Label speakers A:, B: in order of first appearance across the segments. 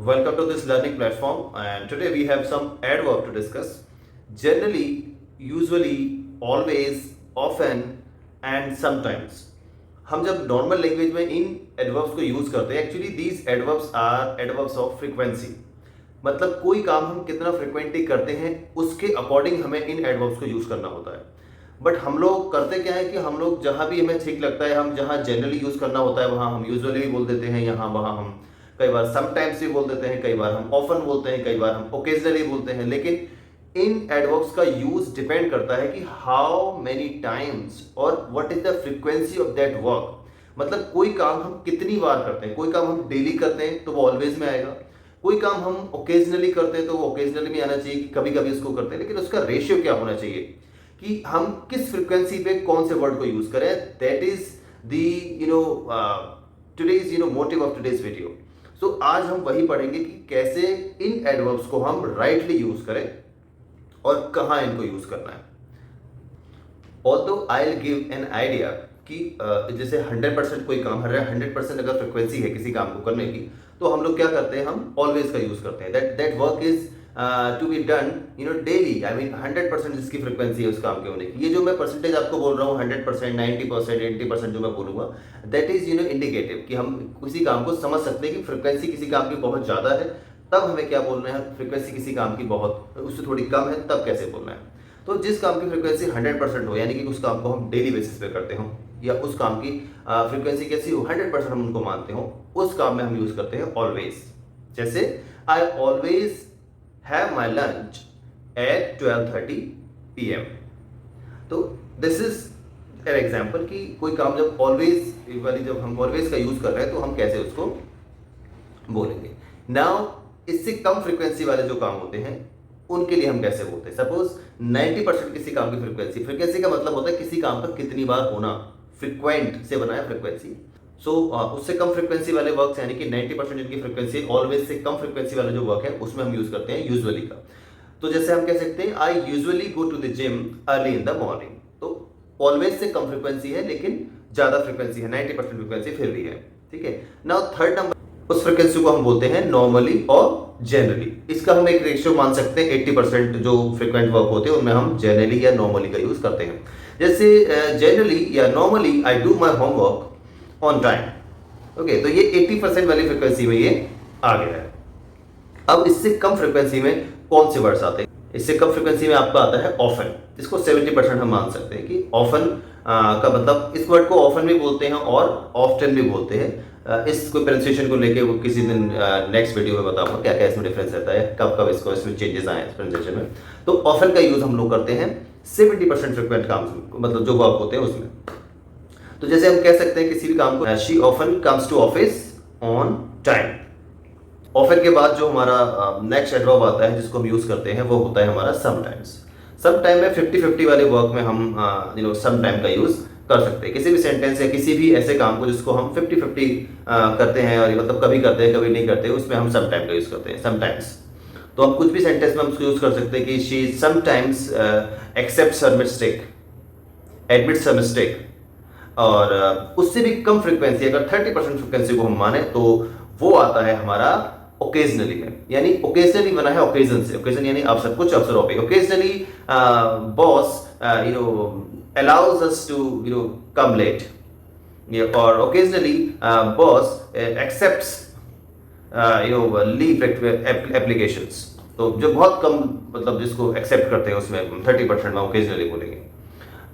A: Welcome to this learning platform, and today we have some adverb to discuss. Generally, usually, always, often and sometimes. हम जब normal language में इन adverbs को use करते हैं, actually these adverbs are adverbs of frequency. मतलब कोई काम हम कितना फ्रिक्वेंटली करते हैं उसके अकॉर्डिंग हमें इन एडवर्ब्स को यूज करना होता है. बट हम लोग करते क्या है कि हम लोग जहाँ भी हमें ठीक लगता है, हम जहाँ जनरली यूज करना होता है वहाँ हम यूजुअली भी बोल देते हैं, यहाँ वहाँ हम कई बार समटाइम्स भी बोल देते हैं, कई बार हम ऑफन बोलते हैं, कई बार हम ओकेजनली बोलते हैं. लेकिन इन एडवर्ब्स का यूज डिपेंड करता है कि हाउ मेनी टाइम्स और what is the frequency of that work. मतलब कोई काम हम कितनी बार करते हैं. कोई काम हम डेली करते हैं तो वो ऑलवेज में आएगा. कोई काम हम ओकेजनली करते हैं तो वो ओकेजनली में आना चाहिए कि कभी कभी उसको करते हैं. लेकिन उसका रेशियो क्या होना चाहिए कि हम किस फ्रीक्वेंसी पे कौन से वर्ड को यूज करें. That is the today's motive of today's video. So आज हम वही पढ़ेंगे कि कैसे इन एडवर्ब्स को हम राइटली यूज करें और कहां इनको यूज करना है. Although I will give an idea कि जैसे 100% कोई काम 100% अगर फ्रिक्वेंसी है किसी काम को करने की तो हम लोग क्या करते हैं, हम ऑलवेज का यूज करते हैं. That work is to be done daily. I mean 100% जिसकी फ्रिक्वेंसी है उस काम के होने की. ये जो मैं परसेंटेज आपको बोल रहा हूँ 100%, 90%, 80% जो मैं बोलूंगा, दैट इज इंडिकेटिव कि हम किसी काम को समझ सकते हैं कि फ्रिक्वेंसी किसी काम की बहुत ज़्यादा है तब हमें क्या बोलना है, फ्रिक्वेंसी किसी काम की बहुत उससे थोड़ी कम है तब कैसे बोलना है. तो जिस काम की फ्रिक्वेंसी 100% हो, यानी कि उस काम को हम डेली बेसिस पे करते हो, या उस काम की फ्रिक्वेंसी कैसी हो 100% हम उनको मानते हो, उस काम में हम यूज करते हैं ऑलवेज. जैसे I always have my lunch at 12:30 PM. तो दिस इज एन एग्जाम्पल कि कोई काम जब ऑलवेज वाली जब हम ऑलवेज का यूज कर रहे हैं तो हम कैसे उसको बोलेंगे. नाउ इससे कम फ्रीक्वेंसी वाले जो काम होते हैं उनके लिए हम कैसे बोलते हैं. सपोज 90% किसी काम की फ्रीक्वेंसी का मतलब होता है किसी काम का कितनी बार होना. फ्रीक्वेंट से बना है फ्रीक्वेंसी. सो उससे कम फ्रीक्वेंसी वाले वर्क यानी कि 90% जिनकी फ्रीक्वेंसी ऑलवेज से कम फ्रीक्वेंसी वाला जो वर्क है उसमें हम यूज करते हैं यूजुअली का. तो जैसे हम कह सकते हैं I usually go to the gym early in the morning. तो ऑलवेज से कम फ्रीक्वेंसी है लेकिन ज्यादा फ्रीक्वेंसी है, 90% फ्रीक्वेंसी फिर भी है. ठीक है. नाउ थर्ड नंबर, उस फ्रीक्वेंसी को हम बोलते हैं नॉर्मली और जनरली. इसका हम एक रेशियो मान सकते हैं 80% जो फ्रीक्वेंट वर्क होते हैं उनमें हम जनरली या नॉर्मली का यूज करते हैं. जैसे जनरली या normally I do my homework on time. Okay, तो ये 80% वाली फ्रीक्वेंसी में ये आ गया है. अब इससे कम फ्रीक्वेंसी में कौन से वर्ड्स आते हैं. इससे कम फ्रीक्वेंसी में आपका आता है ऑफन, जिसको 70% हम मान सकते हैं कि ऑफन का मतलब इस वर्ड को ऑफन भी बोलते हैं और ऑफ्टन भी बोलते हैं. इसको प्रोनाउंसिएशन को लेके वो किसी दिन नेक्स्ट वीडियो में बताऊंगा क्या क्या इसमें डिफरेंस रहता है, कब कब इसमें चेंजेस आए प्रोनाउंसिएशन में. तो ऑफन का यूज हम लोग करते हैं 70% फ्रिक्वेंट काम मतलब जो वर्क होते हैं उसमें. तो जैसे हम कह सकते हैं किसी भी काम को she often comes to office on time. Often के बाद जो हमारा नेक्स्ट एडवर्ब आता है जिसको हम यूज करते हैं वो होता है हमारा समटाइम्स. समटाइम में 50-50 वाले वर्क में हम समटाइम का यूज कर सकते हैं. किसी भी सेंटेंस या किसी भी ऐसे काम को जिसको हम 50-50 करते हैं और मतलब कभी करते हैं कभी नहीं करते, उसमें हम समटाइम का यूज करते हैं समटाइम्स. तो हम कुछ भी सेंटेंस में हम उसको यूज कर सकते हैं कि she sometimes accepts her mistake, admits her mistake. और उससे भी कम फ्रीक्वेंसी अगर 30% फ्रीक्वेंसी को हम माने तो वो आता है हमारा ओकेजनली में. यानी ओकेजनली बना है ओकेजन से. ओकेजन यानी अवसर, कुछ अवसरों पे. Occasionally boss allows us to come late, or occasionally boss accepts leave applications. तो जो बहुत कम मतलब जिसको एक्सेप्ट करते हैं उसमें 30% में ओकेजनली बोलेंगे.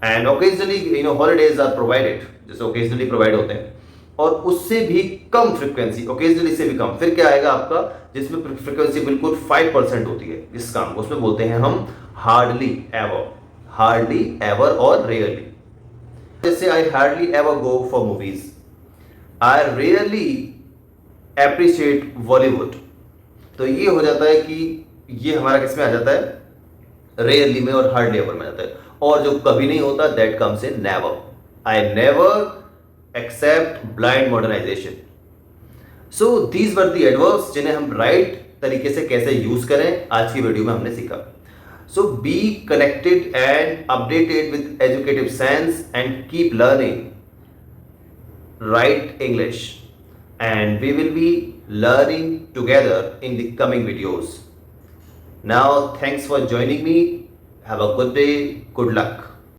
A: And occasionally holidays are provided, जैसे ओकेजनली प्रोवाइड होते हैं. और उससे भी कम फ्रीक्वेंसी, ओकेजनली से भी कम, फिर क्या आएगा आपका जिसमें फ्रीक्वेंसी बिल्कुल 5% होती है जिस काम को, उसमें बोलते हैं हम हार्डली एवर. हार्डली एवर और रेयरली. जैसे I hardly ever go for movies, I rarely appreciate Bollywood. तो ये हो जाता है कि ये हमारा किसमें आ जाता है, रेयरली में और हार्डली एवर में आ जाता है. और जो कभी नहीं होता that comes in never. I never accept blind modernization. So these were the adverbs जिन्हें हम राइट तरीके से कैसे यूज करें आज की वीडियो में हमने सीखा. So be connected and updated with educative sense and keep learning. Write English. and we will be learning together in the coming videos. Now, thanks for joining me. Have a good day. Good luck.